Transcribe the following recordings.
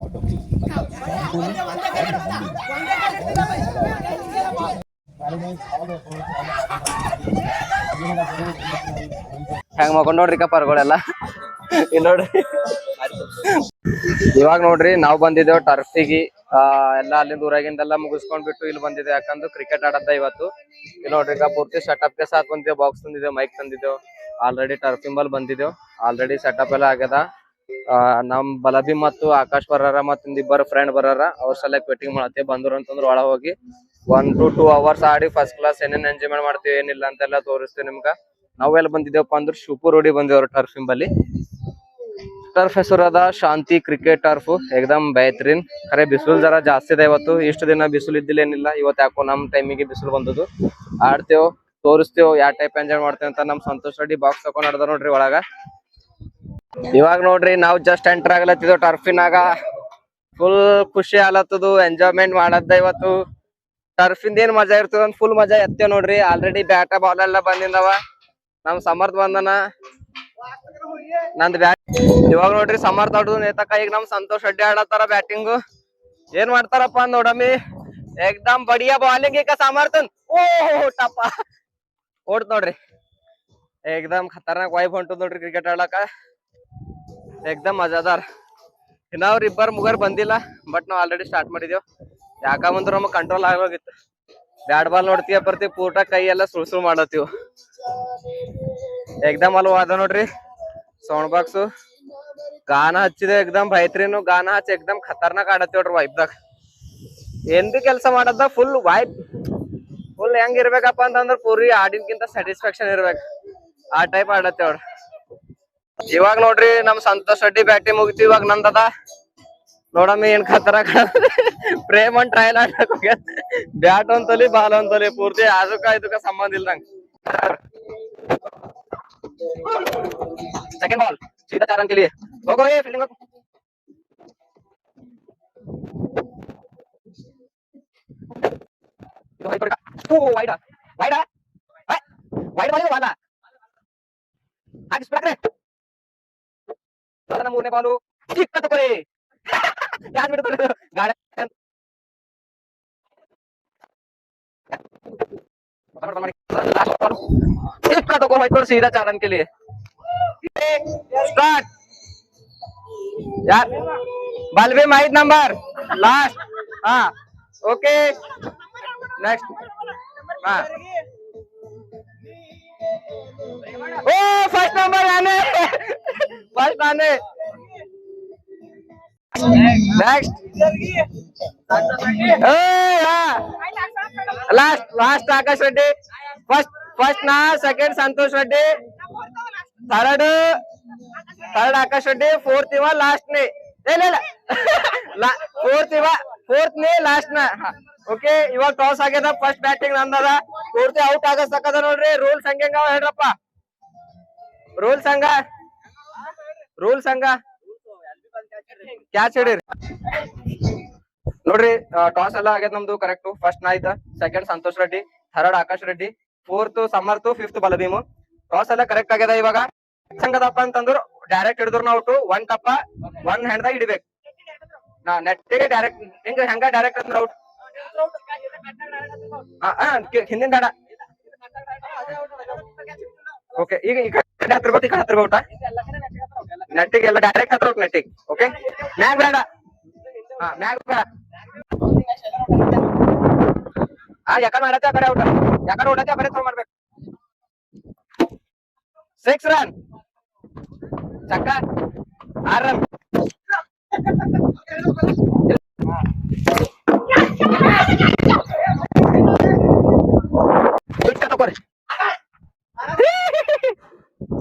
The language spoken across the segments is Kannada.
ಹೆಂಗ್ ಮಕೊಂಡ್ ನೋಡ್ರಿ ಕಪ್ಪರ್ಗಳೆಲ್ಲ ಇಲ್ಲಿ ನೋಡ್ರಿ. ಇವಾಗ ನೋಡ್ರಿ ನಾವ್ ಬಂದಿದ್ದೇವ್ ಟರ್ಫಿಗೆ. ಎಲ್ಲಾ ಅಲ್ಲಿಂದ ಊರಾಗಿಂದೆಲ್ಲ ಮುಗಿಸ್ಕೊಂಡ್ಬಿಟ್ಟು ಇಲ್ಲಿ ಬಂದಿದ್ದೇವೆ, ಯಾಕಂದ್ರೆ ಕ್ರಿಕೆಟ್ ಆಡದ್ದ ಇವತ್ತು. ಇಲ್ಲಿ ನೋಡ್ರಿ ಪೂರ್ತಿ ಸೆಟಪ್ ಗೆ ಸಾಥ್ ಬಂದಿದ್ದೇವೆ, ಬಾಕ್ಸ್ ತಂದಿದ್ದೇವೆ, ಮೈಕ್ ತಂದಿದ್ದೇವ್, ಆಲ್ರೆಡಿ ಟರ್ಫಿಂಬಲ್ ಬಂದಿದ್ದೇವ್, ಆಲ್ರೆಡಿ ಸೆಟಪ್ ಎಲ್ಲ ಆಗ್ಯದ. ನಮ್ ಬಲಬಿ ಮತ್ತು ಆಕಾಶ್ ಬರಾರ ಮತ್ತ ಇಬ್ಬರು ಫ್ರೆಂಡ್ ಬರಾರ, ಅವ್ರ ಸಲಕ್ ವೇಟಿಂಗ್ ಮಾಡತ್ತೇವೆ. ಬಂದ್ರು ಅಂತಂದ್ರ ಒಳಗ ಹೋಗಿ 1 to 2 hours ಆಡಿ ಫಸ್ಟ್ ಕ್ಲಾಸ್ ಏನೇನ್ ಎಂಜಾಯ್ಮೆಂಟ್ ಮಾಡ್ತೀವಿ ಏನಿಲ್ಲ ಅಂತೆಲ್ಲ ತೋರಿಸ್ತೀವಿ ನಿಮ್ಗ. ನಾವೆಲ್ಲ ಬಂದಿದ್ದೇವಪ್ಪ ಅಂದ್ರೆ ಶಿವಪುರ್ ರೋಡಿ ಬಂದೇವ್ರ ಟರ್ಫಿಂಬಲ್ಲಿ. ಟರ್ಫ್ ಹೆಸರು ಅದ ಶಾಂತಿ ಕ್ರಿಕೆಟ್ ಟರ್ಫ್. ಏಕದಮ್ ಬೇಹತ್ರಿನ್. ಖರೆ ಬಿಸಿಲು ಜರ ಜಾಸ್ತಿ ಇದೆ ಇವತ್ತು. ಇಷ್ಟು ದಿನ ಬಿಸಿಲು ಇದ್ದಿಲ್ಲ ಏನಿಲ್ಲ, ಇವತ್ತು ಯಾಕೋ ನಮ್ ಟೈಮಿಗೆ ಬಿಸಿಲು ಬಂದದ್ದು. ಆಡ್ತೇವ್, ತೋರಿಸ್ತೇವ್ ಯಾವ ಟೈಪ್ ಎಂಜಾಯ್ ಮಾಡ್ತೇವೆ ಅಂತ. ನಮ್ ಸಂತೋಷ್ ರೆಡ್ಡಿ ಬಾಕ್ಸ್ ತಕೊಂಡ್ ಆಡ್ದ ನೋಡ್ರಿ ಒಳಗ. ಇವಾಗ ನೋಡ್ರಿ ನಾವ್ ಜಸ್ಟ್ ಎಂಟರ್ ಆಗ್ಲತ್ತಿದ್ವಿ ಟರ್ಫಿನಾಗ. ಫುಲ್ ಖುಷಿ ಆಲತ್ತದು, ಎಂಜಾಯ್ಮೆಂಟ್ ಮಾಡದ್ದ ಇವತ್ತು. ಟರ್ಫಿಂದ ಏನ್ ಮಜಾ ಇರ್ತದ ಅಂತ ಫುಲ್ ಮಜಾ ಎತ್ತೇವ್ ನೋಡ್ರಿ. ಆಲ್ರೆಡಿ ಬ್ಯಾಟ ಬಾಲ್ ಎಲ್ಲ ಬಂದಿದ್ದಾವ. ನಮ್ ಸಮರ್ಥ ಬಂದನ, ನಂದ್ ಬ್ಯಾಟ್. ಇವಾಗ ನೋಡ್ರಿ ಸಮರ್ಥ ಆಡುದು ನೇತಕ. ಈಗ ನಮ್ ಸಂತೋಷ್ ರೆಡ್ಡಿ ಆಡತ್ತಾರ ಬ್ಯಾಟಿಂಗ್. ಏನ್ ಮಾಡ್ತಾರಪ್ಪ ನೋಡಮ್ಮಿ. ಏಕ್ದಮ್ ಬಡಿಯಾ ಬಾಲಿಂಗ್ ಈಗ ಸಮರ್ಥನ್. ಓಹ್ ಟಪ್ಪ ಓಡ್ತ ನೋಡ್ರಿ. ಏಕ್ದಮ್ ಖತರ್ನಾಕ್ ವೈಬ್ ಹೊಂಟದ್ ನೋಡ್ರಿ ಕ್ರಿಕೆಟ್ ಆಡಕ. ಏಕ್ದಮ್ ಮಜಾದಾರ್. ಇನ್ನ ಅವ್ರ ಇಬ್ಬರು ಮುಗರ್ ಬಂದಿಲ್ಲ, ಬಟ್ ನಾವ್ ಆಲ್ರೆಡಿ ಸ್ಟಾರ್ಟ್ ಮಾಡಿದೇವ್. ಯಾಕಂದ್ರೆ ನಮಗ್ ಕಂಟ್ರೋಲ್ ಆಗೋಗಿತ್ತು. ಬ್ಯಾಟ್ ಬಾಲ್ ನೋಡ್ತೀಯ ಬರ್ತಿ ಪೂಟ ಕೈ ಎಲ್ಲ ಸುಳ್ಸುಳ್ ಮಾಡತ್ತೀವ್. ಏಕ್ದಮ್ ಅಲ್ವ ಅದ ನೋಡ್ರಿ ಸೌಂಡ್ ಬಾಕ್ಸ್. ಗಾನ ಹಚ್ಚಿದೆ ಏಕ್ದಮ್ ಬೈತ್ರಿನು. ಗಾನ ಹಚ್ಚಿ ಏಕ್ದಮ್ ಖತರ್ನಾಕ್ ಆಡತ್ತೇವ್ರಿ ವೈಬ್ದಾಗ. ಏನ್ ಬಿ ಕೆಲ್ಸ ಮಾಡದ ಫುಲ್ ವೈಬ್. ಫುಲ್ ಹೆಂಗ್ ಇರ್ಬೇಕಪ್ಪ ಅಂತಂದ್ರ ಪೂರಿ ಆಡಿನ್ಕಿಂತ ಸ್ಯಾಟಿಸ್ಫ್ಯಾಕ್ಷನ್ ಇರ್ಬೇಕು, ಆ ಟೈಪ್ ಆಡತ್ತೇವ್ರಿ. ಇವಾಗ ನೋಡ್ರಿ ನಮ್ ಸಂತೋಷ್ ರೆಡ್ಡಿ ಬ್ಯಾಟಿಂಗ್ ಮುಗಿತಿ. ಇವಾಗ ನಂದದ ನೋಡಮ್ಮಿ ಏನ್ ಖತರ್ನಾಕ್ ಪ್ರೇಮ್ ಒಂದ್ ಟ್ರಯಲ್ ಆಡಕ್ ಹೋಗ್ಯ. ಬ್ಯಾಟ್ ಒಂತಲಿ ಬಾಲ್ ಒಂತಲಿ ಪೂರ್ತಿ ಅದಕ್ಕ ಸಂಬಂಧ ಇಲ್ದಂಗ. सेकंड बॉल सीधा 4 रन के लिए। गो ये फील्डिंग वाइड वाइड वाइड वाले वाला आज स्ट्राइक रे दादा मूरने बालू ठीक तो करे यार मेरे तो गाड़ी लास्ट बॉल ठीक तो वाइड पर सीधा 4 रन के लिए। स्टार्ट यार बालवे माहित नंबर लास्ट। हाँ ओके नेक्स्ट। हाँ ओ फर्स्ट नंबर आने फर्स्ट आने नेक्स्ट। लास्ट लास्ट आकाश रेड्डी फर्स्ट फर्स्ट ना सेकंड संतोष रेड्डी थर्ड थर्ड आकाश रेड्डी फोर्थ इवा लास्ट ने फोर्थ ने लास्ट ना। ಓಕೆ ಇವಾಗ ಟಾಸ್ ಆಗ್ಯದ, ಫಸ್ಟ್ ಬ್ಯಾಟಿಂಗ್ ನಂದದ. ಪೂರ್ತಿ ಔಟ್ ಆಗಸಕದ ನೋಡ್ರಿ. ರೂಲ್ಸ್ ಹಂಗ ಹೇಳ್ರಪ್ಪ, ರೂಲ್ಸ್ ಹಂಗ ಕ್ಯಾಚ್ ಹಿಡೀರಿ ನೋಡ್ರಿ. ಟಾಸ್ ಎಲ್ಲ ಆಗ್ಯದ ನಮ್ದು ಕರೆಕ್ಟ್. ಫಸ್ಟ್ ನಾ ಇದ್ದ, second Santosh Reddy, third Akash Reddy, fourth Samarth, fifth Balabhimu. Toss ಎಲ್ಲ ಕರೆಕ್ಟ್ ಆಗ್ಯದ. ಇವಾಗ ಸಂಗದಪ್ಪ ಅಂತಂದ್ರು ಡೈರೆಕ್ಟ್ ಹಿಡಿದ್ರು ಔಟ್. 1 ಟಪ್ಪ 1 ಹ್ಯಾಂಡ್ದಾಗ ಹಿಡಿಬೇಕು. ನೆಟ್ಟಿಗೆ ಡೈರೆಕ್ಟ್ ಹೆಂಗ ಡೈರೆಕ್ಟ್ ಅಂದ್ರೆ ಔಟ್. ಹಿಂದಿನ ಬೇಡ. ಓಕೆ ಈಗ ಈ ಕಡೆ ಹತ್ರ ಔಟ, ಈ ಕಡೆ ಹತ್ರ ಔಟ. ನೆಟ್ಟಿಗೆ ಎಲ್ಲ ಡೈರೆಕ್ಟ್ ಹತ್ರ ಔಟ್ ನೆಟ್ಟಿಗೆ. ಓಕೆ ಮ್ಯಾಗ್ ಬೇಡ. ಮ್ಯಾಗ್ ಬೇಡ. ಯಾಕಂದ್ರೆ ಮಾಡತ್ತೆ ಆ ಕಡೆ ಔಟ, ಯಾಕಂದ್ರೆ ಓಡತ್ತೆ ಆ ಕಡೆ ಥ್ರೋ ಮಾಡ್ಬೇಕು. 6 ರನ್ ಚಕ್ಕ 6 ರನ್.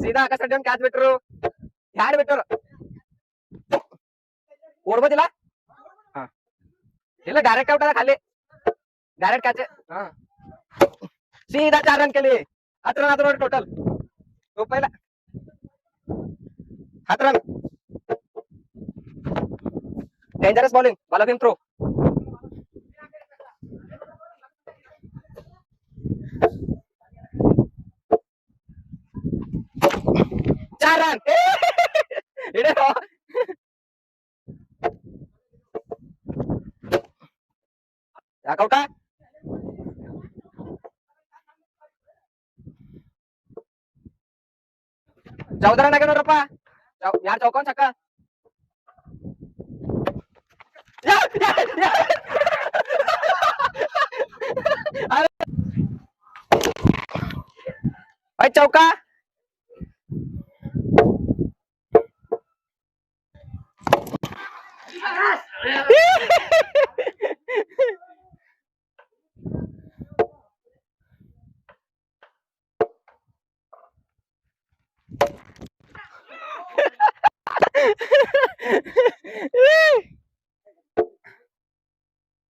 ಸೀದಾ ಆಕಾಶ ರೆಡ್ಡಿ ಕ್ಯಾಚ್ ಬಿಟ್ರು. ಯಾರು ಬಿಟ್ಟರು ಓಡ್ಬೋದಿಲ್ಲ. ಇಲ್ಲ ಡೈರೆಕ್ಟ್ ಔಟ್ ಅದ ಖಾಲಿ, ಡೈರೆಕ್ಟ್ ಕ್ಯಾಚ್. सीधा 4 रन के लिए 7 रन आता टोटल. तो पहला 7 run. Dangerous bowling, ball off him throw. चार रन ಯಾಕೌಟ ಚೌದರನಾಗ ನೋಡ್ರಪ್ಪ ಯಾರ್ ಚೌಕೊಂಡ್ ಚಕ್ಕ ಐ ಚೌಕ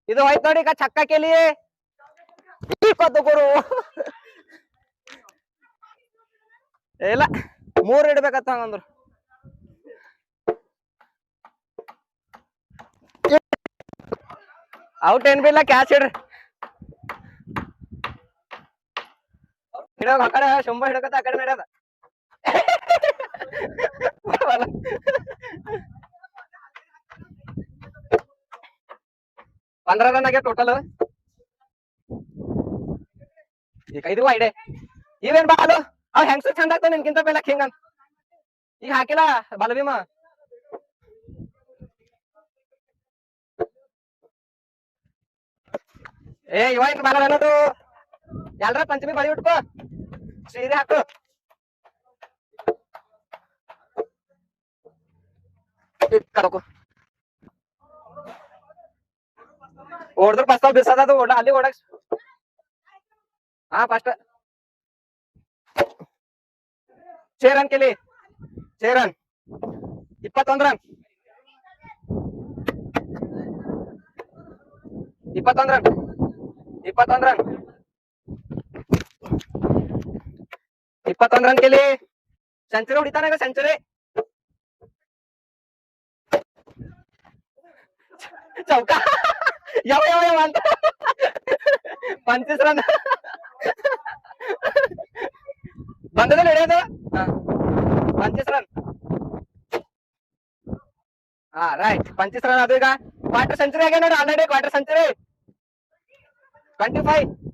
ಇದು ಹೋಯ್ತು ನೋಡಿ ಈಗ ಚಕ್ಕ ಕೇಳಿ ಕೊರು ಇಲ್ಲ 3 ಇಡ್ಬೇಕತ್ತ ಹಂಗಂದ್ರು ಔಟ್ ಏನ್ ಬಿ ಇಲ್ಲ ಕ್ಯಾಚ್ ಇಡ್ರಿ ಹಿಡೋಗ ಆ ಕಡೆ ಶಂಭ ಹಿಡಕತ್ತ ಆ ಕಡೆ ನಡ್ಯದ 15 ರನ್ ಆಗ್ಯಾವ ಟೋಟಲ್ ಈಗ 5 ಐಡೆ ಇವೇನ್ ಬಾಲು ಅವ್ ಹೆಂಗ್ಸ ಚಂದ ಆಗ್ತಾವ ನಿನ್ಕಿಂತ ಬೇಲಕ್ ಹಿಂಗಂತ ಈಗ ಹಾಕಿಲ್ಲ ಬಾಲಭೀಮ ಏ ಇವ ಏನ್ ಬಾಲ ಅನ್ನೋದು ಎಲ್ರ ಪಂಚಮಿ ಬಳಿ ಉಟ್ಕೋ ಸೀರೆ ಹಾಕು ಕಡಕು ಓಡಿದ್ರು ಫಸ್ಟ್ ಬಿಸದ ಓಡ ಅಲ್ಲಿ ಓಡಕ್ ಹಾ ಫಸ್ಟ್ 6 ರನ್ ಕೇಳಿ 6 run 21 run 21 run 21 run 21 run ಕೇಳಿ ಸೆಂಚುರಿ ಹೊಡಿತಾನ ಸೆಂಚುರಿ ಚೌಕ ಯಾವ ಯಾವ ಯಾವ ಅಂತ 25 ರನ್ ಬಂದದಲ್ಲಿ ಹಿಡಿಯೋದು 25 ರನ್ ಹಾ ರೈಟ್ 25 ರನ್ ಅದು ಈಗ ಕ್ವಾರ್ಟರ್ ಸೆಂಚುರಿ ಆಗ್ಯ ನೋಡಿ ಆಲ್ರೆಡಿ ಕ್ವಾರ್ಟರ್ ಸೆಂಚುರಿ 25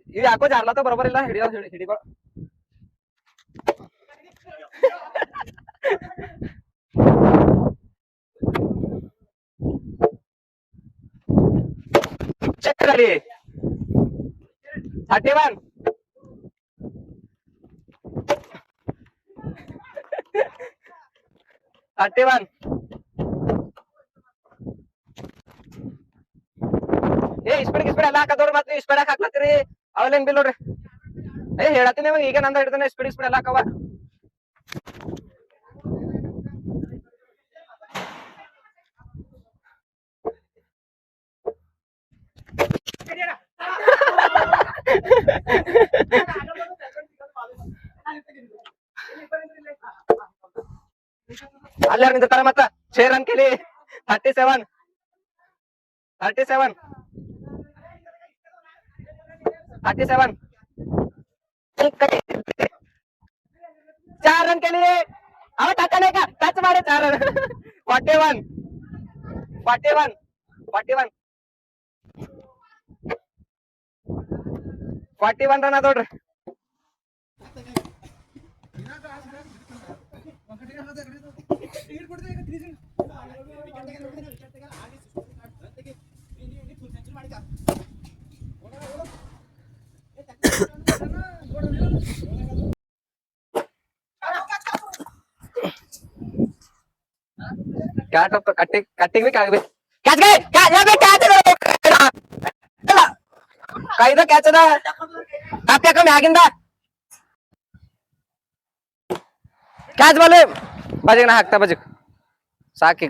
ಇವ್ ಯಾಕೋ ಜಾರ್ಲತ್ತ ಬರೋಬರ್ ಇಲ್ಲ ಹಿಡಿಯೋ ಹಿಡಿಗಳು ಚೆಕ್ ರೆಡಿ 31 31 ಏ ಸ್ಪೀಡ್ ಎಲ್ಲ ಹಾಕದವ್ರು ಮತ್ತೆ ಸ್ಪೀಡ್ ಹಾಕ್ಲತ್ತೀರಿ ಅವಲೇನ್ ಬಿಲ್ ನೋಡ್ರಿ ಏ ಹೇಳತ್ತೀನಿ ಈಗ ನಂದ ಹಿಡ್ತಾನೆ ಸ್ಪೀಡ್ ಎಲ್ಲ ಹಾಕವ ಅಲ್ಲ ನಿಂತಾರ ಮತ್ತ 6 ರನ್ ಕೇಳಿ 37 37 37 4 रन के लिए अब टच का टच मारे 4 रन 41 41 41 41 ರನ್ ಆದೋಡ್ರಿ कैट ऑफ कटिंग कटिंग भी कैच गए या बे कैच ಕೈದ ಕ್ಯಾಚ್ ಅದ ಕಾಪ್ಯಾಕ ಮ್ಯಾಗಿಂದ ಕ್ಯಾಚ್ ಬಾಲ್ ಬಜಿಗ್ ನಾ ಹಾಕ್ತಾ ಬಜಿಗ್ ಸಾಕಿ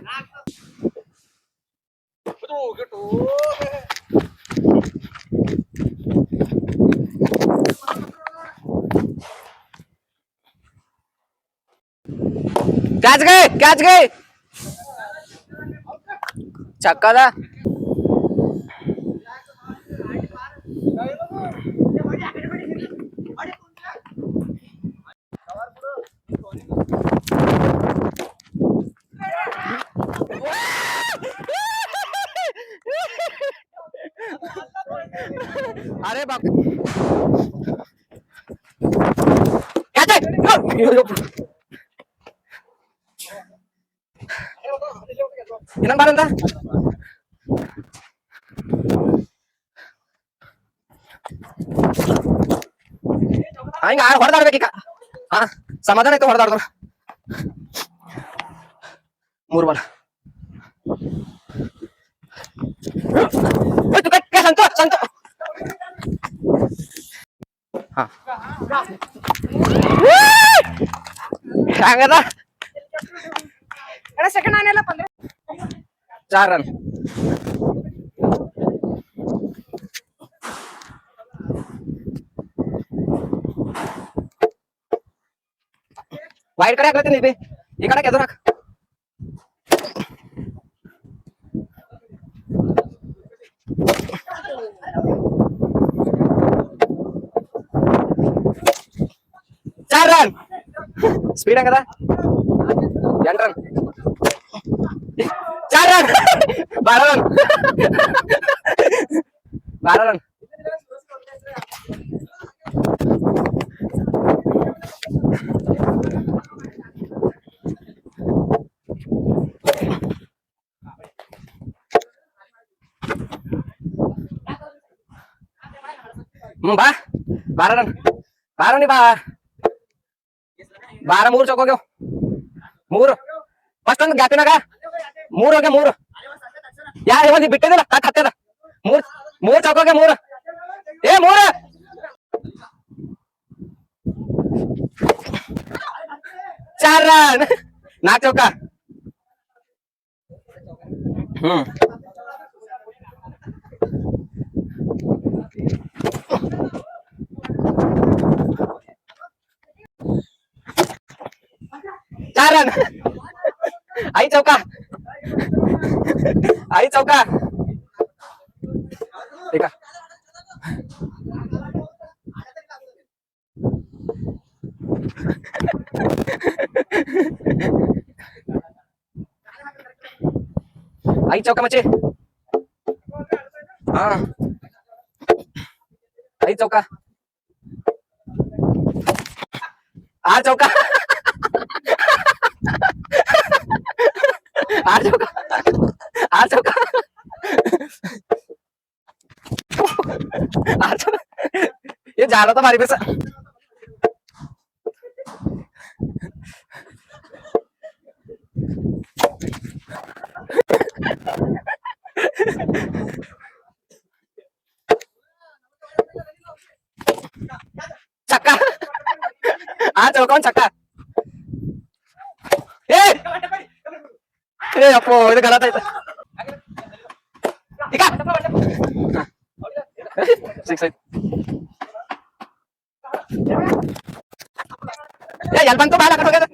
कैच गए छक्का था अरे बाप ಇನ್ನೊಂದು ಬಾರಂತ ಹಿಂಗ ಹೊಡೆದಾಡ್ಬೇಕೀಗ. ಹಾ ಸಮಾಧಾನ ಆಯ್ತು ಹೊಡೆದಾಡ್ದ 3 ಬಾಲ್ ಸಂತು ಸಂತು. ಹಾ ಹಂಗದ ಸೆಕೆಂಡ್ 4 ರನ್. वाइड कड़े हाकलत्ತೀನಿ बे ಈ ಕಡೆ ಎದುರು ಹಾಕ. चार रन स्पीड ಹಂಗದ 8 ರನ್ 4 ರನ್ 12 ರನ್ 12 ರನ್. ಬಾ 12 ರನ್ 12 ರನ್ ಬಾ 12 3 ಚೌಕ ಹೋಗ್ಯಾವ 3 ಫಸ್ಟ್ ಒಂದು ಗ್ಯಾಪಿನಾಗ 3 ಹೋಗ್ಯಾವ 3 ಯಾರು ಒಂದು ಬಿಟ್ಟಿದಿಲ್ಲ ಕಟ್ ಹತ್ತದ 3 ಚೌಕ ಹೋಗ್ಯಾವ 3 ಏ 3 4 ರನ್ 4 ಚೌಕ. चार रन 5 चौका 5 चौका ठीक है. आई चौका मचे हाँ आई चौका 8 चौका 8 चौका 8 चौका 8 चौका ये जा रहा था हमारी पे से छक्का 8 चौका छक्का. ए ಅಪ್ಪೋ ಇದು ಗಲಾಟೆ ಆಯ್ತು ಈಗ 6 ಆಯ್ತು. ಏ ಎಲ್ಲಿ ಬಂತು ಬಾಲ್ ಆ ಕಡೆ ಹೋಗ್ಯದ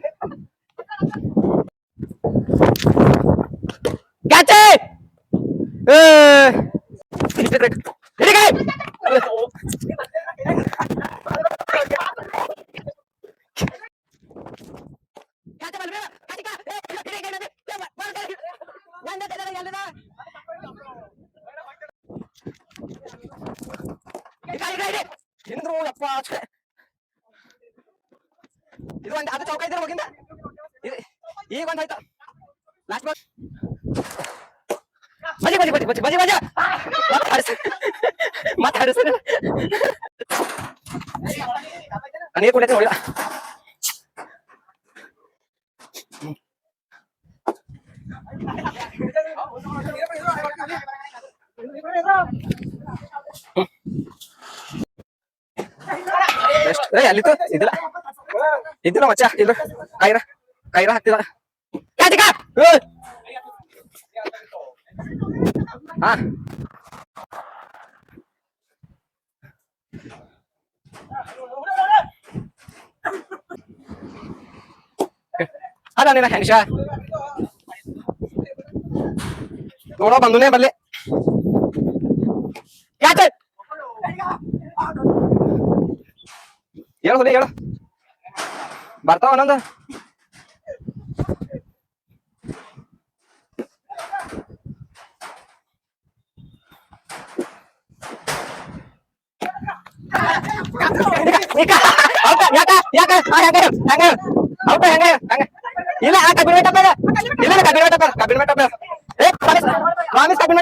ಕ್ಯಾಚ್ ಏ ಹಿಡಿಗೆ ಹಿಂದ್ರು ಯಪ್ಪ ಇದು ಒಂದು ಅದು ಚೌಕ ಇದ್ರೆ ಹೋಗಿಂದ ಈಗ ಒಂದು ಆಯ್ತು ಲಾಸ್ಟ್ ಬಾಲ್ ಬಜಿ ಬಜಿ ಬಜಿ ಬಜಿ ಬಜಿ ಬಜಿ ಮಾತಾಡಿಸ ನೀರು ಕುಡಿಯತ್ತೆ ನೋಡಿ ಅಲ್ಲಿತ್ತು ಇದಿಲ್ಲ ಇದ್ದಿಲ್ಲ ಮಚ್ಚ ಇದು ಕೈರ ಹಾಕ್ತಿಲ್ಲ ಹಾ ಅದ ನೀನ ಹೆಂಗ್ಷ ನೋಡೋ ಬಂದುನೇ ಬಲ್ಲೆ ಯಾಕೆ ಹೇಳು ಹುಲಿ ಹೇಳು ಬರ್ತಾವ ಅನ್ನೊಂದು ಇಲ್ಲ ಕಬ್ಬಿನ ಇಲ್ಲ ಕಬ್ಬಿನ ಪ್ರಾಮಿಸ್ ಕಬ್ಬಿನ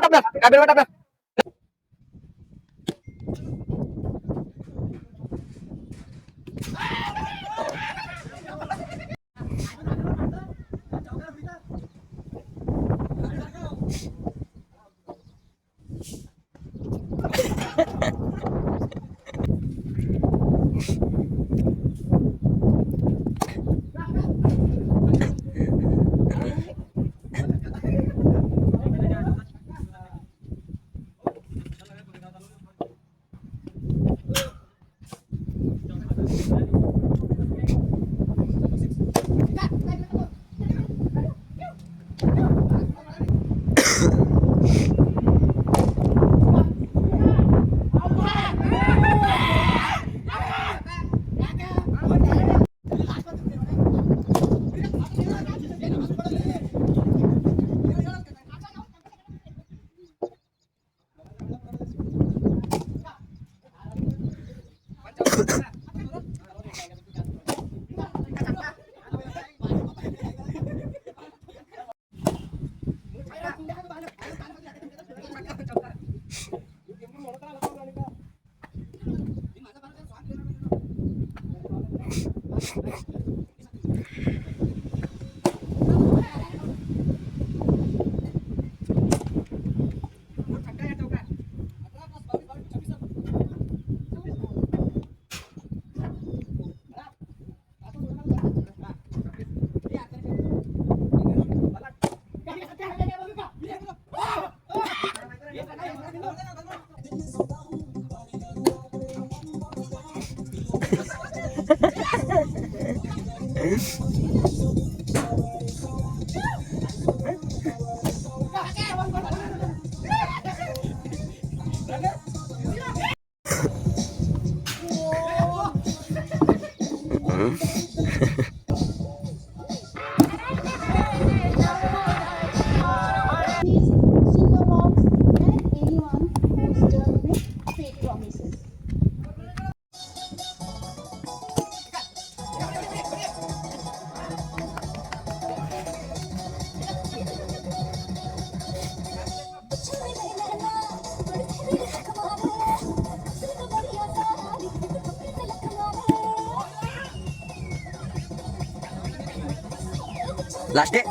Last day.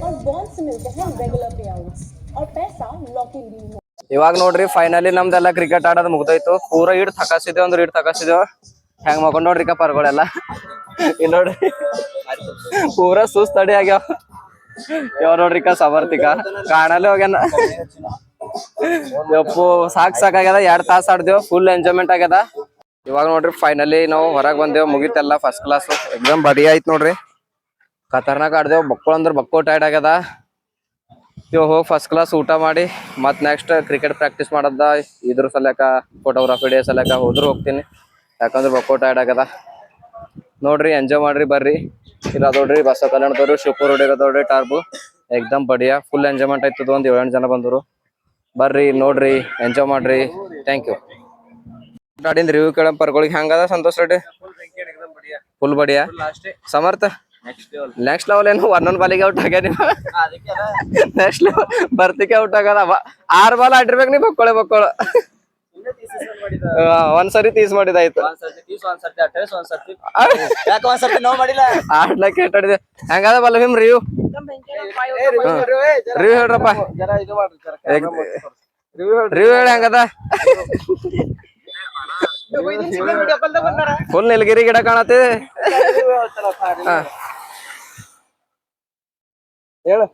और बॉन्ड से मिलते हैं रेगुलर पे आउट्स और पैसा लॉक इन भी ಇವಾಗ ನೋಡ್ರಿ ಫೈನಲಿ ನಮ್ದೆಲ್ಲ ಕ್ರಿಕೆಟ್ ಆಡೋದು ಮುಗ್ದೋಯ್ತು. ಪೂರಾ ಇಡ್ ತಕಾಸಿದೇವ್ ಅಂದ್ರೆ ಇಡ್ ತಕಾಸಿದೇವ್. ಹೆಂಗ್ ಮಕೊಂಡ್ ನೋಡ್ರಿ ಪರ್ಗಳೆಲ್ಲ ಇಲ್ಲಿ ನೋಡ್ರಿ ಪೂರಾ ಸುಸ್ತ್ ತಡಿ ಆಗ್ಯಾವ. ಇವ್ ನೋಡ್ರಿ ಸಮರ್ಥಿಕ ಕಾಣಲ್ಲೇ ಹೋಗ್ಯಾನ. ಯಪ್ಪು ಸಾಕಾಗ್ಯದ. 2 ತಾಸ ಆಡ್ದೇವ್. ಫುಲ್ ಎಂಜಾಯ್ಮೆಂಟ್ ಆಗ್ಯದ. ಇವಾಗ ನೋಡ್ರಿ ಫೈನಲಿ ನಾವು ಹೊರಗ್ ಬಂದೇವ್. ಮುಗಿತೆಲ್ಲ ಫಸ್ಟ್ ಕ್ಲಾಸ್ ಎಕ್ಸಾಮ್ ಬಡಿ ಆಯ್ತು ನೋಡ್ರಿ. ಖತರ್ನಾಕ್ ಆಡ್ದೇವ್. ಬಕ್ಕೋ ಅಂದ್ರ ಬಕ್ಕೋ ಟೈರ್ಡ್ ಆಗ್ಯದ. ಇವ್ ಹೋಗಿ ಫಸ್ಟ್ ಕ್ಲಾಸ್ ಊಟ ಮಾಡಿ ಮತ್ ನೆಕ್ಸ್ಟ್ ಕ್ರಿಕೆಟ್ ಪ್ರಾಕ್ಟೀಸ್ ಮಾಡದ. ಇದ್ರ ಸಲಕ ಫೋಟೋಗ್ರಾಫಿ ಡೇ ಸಲಕ ಹೋದ್ರು ಹೋಗ್ತೀನಿ. ಯಾಕಂದ್ರೆ ಬಕ್ಕೋ ಟೈರ್ಡ್ ಆಗ್ಯದ. ನೋಡ್ರಿ ಎಂಜಾಯ್ ಮಾಡ್ರಿ ಬರ್ರಿ. ಇಲ್ಲ ನೋಡ್ರಿ ಬಸ ಕಲ್ಯಾಣದವ್ರು ಶಿವಪುರ್ ನೋಡ್ರಿ ಟರ್ಬು ಎಕ್ದಮ್ ಬಡಿಯಾ ಫುಲ್ ಎಂಜಾಯ್ಮೆಂಟ್ ಆಯ್ತದ. ಒಂದ್ 7-8 ಜನ ಬಂದ್ರು. ಬರ್ರಿ ನೋಡ್ರಿ ಎಂಜಾಯ್ ಮಾಡ್ರಿ. Thank you. ಆಡಿಂದ ರಿವ್ಯೂ ಕೇಳ ಪರ್ಗಳಿಗೆ ಹೆಂಗದ ಸಂತೋಷ್ ರೆಡ್ಡಿ? ಫುಲ್ ಬಡಿಯಾ. ಸಮರ್ಥ ನೆಕ್ಸ್ಟ್ ಲೆವೆಲ್ ಏನು 11 ಬಾಲಿಗೆ ಔಟ್ ಆಗ್ಯ ನೀವು. ನೆಕ್ಸ್ಟ್ ಲೆವೆಲ್ ಬರ್ತಿಕೆ ಔಟ್ ಆಗದ. 6 ಬಾಲ್ ಆಡಿರ್ಬೇಕು ನೀವು. ಬಕ್ಕೊಳ ಒಂದ್ಸರಿ ತೀಸ್ ಮಾಡಿದಾಯ್ತು. ಆಡ್ಲಕ್ಕೆ ಆಡಿದೆ. ಹೆಂಗದ ಬಲ್ಲ ನಿಮ್ ರಿವ್ಯೂ? ರಿವ್ಯೂ ಹೇಳ್ರಪ್ಪ. ರಿವ್ಯೂ ಹೇಳಿ ಹೆಂಗದ? ಫುಲ್ ನೀಲಗಿರಿ ಗಿಡ ಕಾಣತ್ತೆ. ಹೇಳು